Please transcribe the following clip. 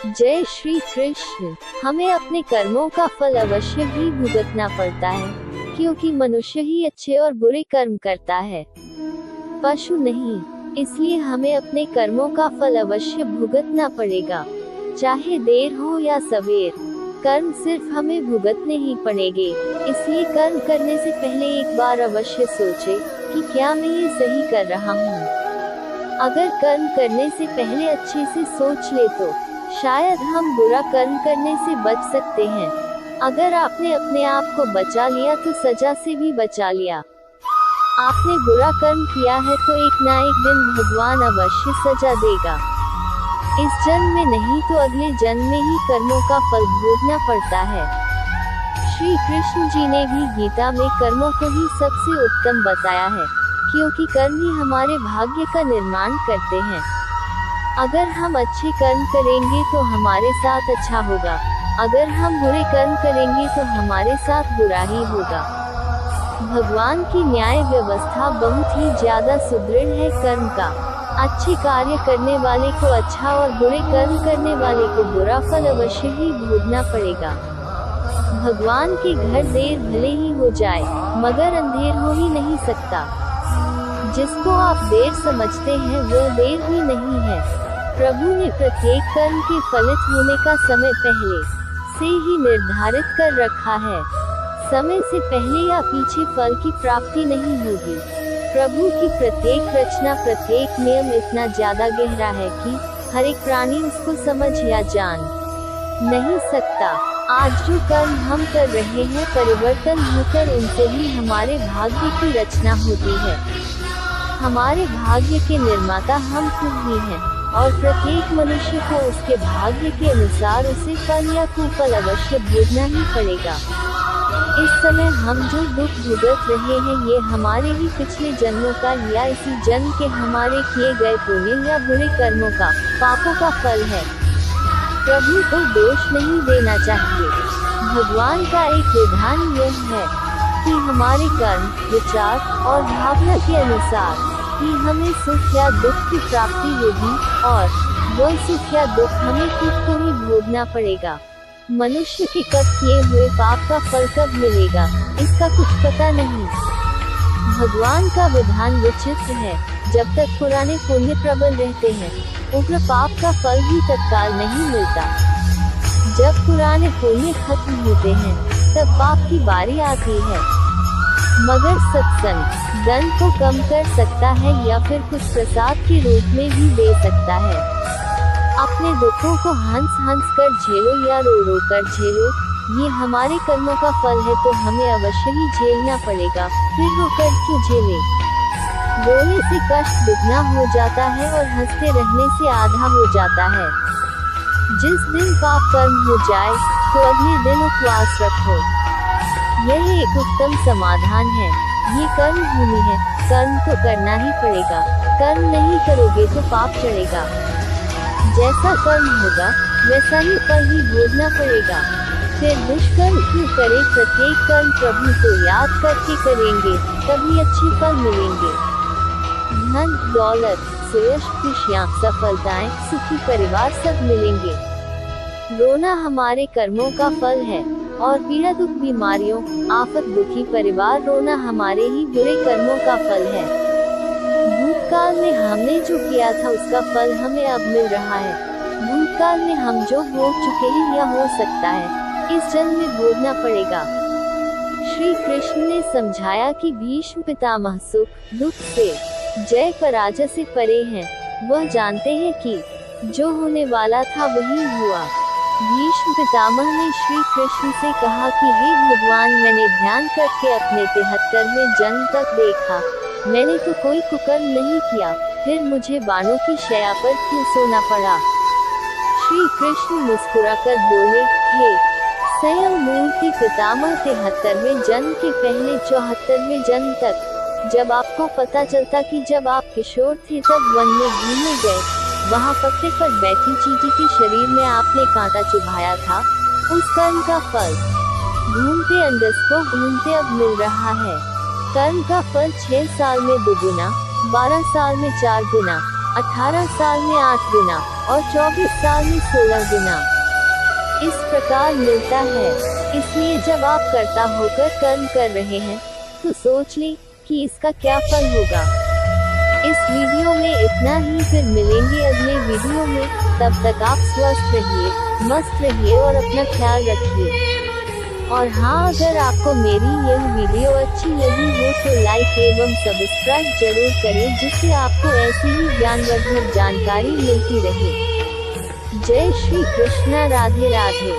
जय श्री कृष्ण। हमें अपने कर्मों का फल अवश्य ही भुगतना पड़ता है, क्योंकि मनुष्य ही अच्छे और बुरे कर्म करता है, पशु नहीं। इसलिए हमें अपने कर्मों का फल अवश्य भुगतना पड़ेगा, चाहे देर हो या सवेर। कर्म सिर्फ हमें भुगतने ही पड़ेंगे। इसलिए कर्म करने से पहले एक बार अवश्य सोचें कि क्या मैं ये सही कर रहा हूँ। अगर कर्म करने से पहले अच्छे से सोच ले तो शायद हम बुरा कर्म करने से बच सकते हैं। अगर आपने अपने आप को बचा लिया तो सजा से भी बचा लिया। आपने बुरा कर्म किया है तो एक ना एक दिन भगवान अवश्य सजा देगा। इस जन्म में नहीं तो अगले जन्म में ही कर्मों का फल भोगना पड़ता है। श्री कृष्ण जी ने भी गीता में कर्मों को ही सबसे उत्तम बताया है, क्योंकि कर्म ही हमारे भाग्य का निर्माण करते हैं। अगर हम अच्छे कर्म करेंगे तो हमारे साथ अच्छा होगा, अगर हम बुरे कर्म करेंगे तो हमारे साथ बुरा ही होगा। भगवान की न्याय व्यवस्था बहुत ही ज्यादा सुदृढ़ है। कर्म का अच्छे कार्य करने वाले को अच्छा और बुरे कर्म करने वाले को बुरा फल अवश्य ही भोगना पड़ेगा। भगवान के घर देर भले ही हो जाए, मगर अंधेर हो ही नहीं सकता। जिसको आप देर समझते हैं वो देर ही नहीं है। प्रभु ने प्रत्येक कर्म के फलित होने का समय पहले से ही निर्धारित कर रखा है। समय से पहले या पीछे फल की प्राप्ति नहीं होगी। प्रभु की प्रत्येक रचना, प्रत्येक नियम इतना ज्यादा गहरा है कि हर एक प्राणी उसको समझ या जान नहीं सकता। आज जो कर्म हम कर रहे हैं, परिवर्तन होकर उनसे ही हमारे भाग्य की रचना होती है। हमारे भाग्य के निर्माता हम खुद ही हैं, और प्रत्येक मनुष्य को उसके भाग्य के अनुसार उसे फल या कुफल अवश्य भोगना ही पड़ेगा। इस समय हम जो दुख भुगत रहे हैं, ये हमारे ही पिछले जन्मों का या इसी जन्म के हमारे किए गए पुण्य या बुरे कर्मों का, पापों का फल है। प्रभु को दोष नहीं देना चाहिए। भगवान का एक विधान यह है कि हमारे कर्म, विचार और भावना के अनुसार कि हमें सुख या दुख की प्राप्ति होगी, और वह सुख या दुख हमें खुद को ही भोगना पड़ेगा। मनुष्य के कब किए हुए पाप का फल कब मिलेगा, इसका कुछ पता नहीं। भगवान का विधान विचित्र है। जब तक पुराने पुण्य प्रबल रहते हैं, उग्र पाप का फल भी तत्काल नहीं मिलता। जब पुराने पुण्य खत्म होते हैं, तब पाप की बारी आती है। मगर सत्संग दंड को कम कर सकता है या फिर कुछ प्रसाद के रूप में भी दे सकता है। अपने दुखों को हंस हंस कर झेलो या रो रो कर झेलो, ये हमारे कर्मों का फल है, तो हमें अवश्य ही झेलना पड़ेगा। फिर रो कर क्यों झेले? रोने से कष्ट दुगना हो जाता है और हंसते रहने से आधा हो जाता है। जिस दिन पाप कर्म हो जाए तो अगले दिन उपवास रखो, यह एक उत्तम समाधान है। ये कर्म भूमि है, कर्म तो करना ही पड़ेगा। कर्म नहीं करोगे तो पाप चढ़ेगा। जैसा कर्म होगा वैसा ही फल ही भोगना पड़ेगा। फिर दुष्कर्म क्यों करे? प्रत्येक कर्म प्रभु को याद करके करेंगे, तभी अच्छे फल मिलेंगे। धन, दौलत, सुयश, खुशियाँ, सफलताएं, सुखी परिवार सब मिलेंगे। रोना हमारे कर्मों का फल है, और पीड़ा, दुख, बीमारियों, आफत, दुखी परिवार, रोना हमारे ही बुरे कर्मों का फल है। भूतकाल में हमने जो किया था उसका फल हमें अब मिल रहा है। भूतकाल में हम जो भोग चुके हैं या हो सकता है इस जन्म में भोगना पड़ेगा। श्री कृष्ण ने समझाया कि भीष्म पितामह सुख दुख से, जय पराजय से परे हैं। वह जानते हैं कि जो होने वाला था वही हुआ। भीष्म पितामह ने श्री कृष्ण से कहा कि हे भगवान, मैंने ध्यान करके अपने 73वें जन्म तक देखा, मैंने तो कोई कुकर्म नहीं किया, फिर मुझे बाणों की शैया पर क्यों सोना पड़ा? श्री कृष्ण मुस्कुराकर बोले, हे स्वयं मूर्ति पितामह, 73वें जन्म के पहले 74वें जन्म तक जब आपको पता चलता कि जब आप किशोर थे तब वन में घूमने गए, वहाँ पत्ते पर बैठी चींटी के शरीर में आपने कांटा चुभाया था, उस कर्म का फल घूमते अंडस को घूमते अब मिल रहा है। कर्म का फल 6 साल में 2 गुना, 12 साल में 4 गुना, 18 साल में 8 गुना और 24 साल में 16 गुना इस प्रकार मिलता है। इसलिए जब आप कर्ता होकर कर्म कर रहे हैं तो सोच लें कि इसका क्या फल होगा। इस वीडियो में इतना ही, फिर मिलेंगे अगले वीडियो में। तब तक आप स्वस्थ रहिए, मस्त रहिए और अपना ख्याल रखिए। और हाँ, अगर आपको मेरी यह वीडियो अच्छी लगी हो तो लाइक एवं सब्सक्राइब जरूर करें, जिससे आपको ऐसी ही ज्ञानवर्धक जानकारी मिलती रहे। जय श्री कृष्ण, राधे राधे।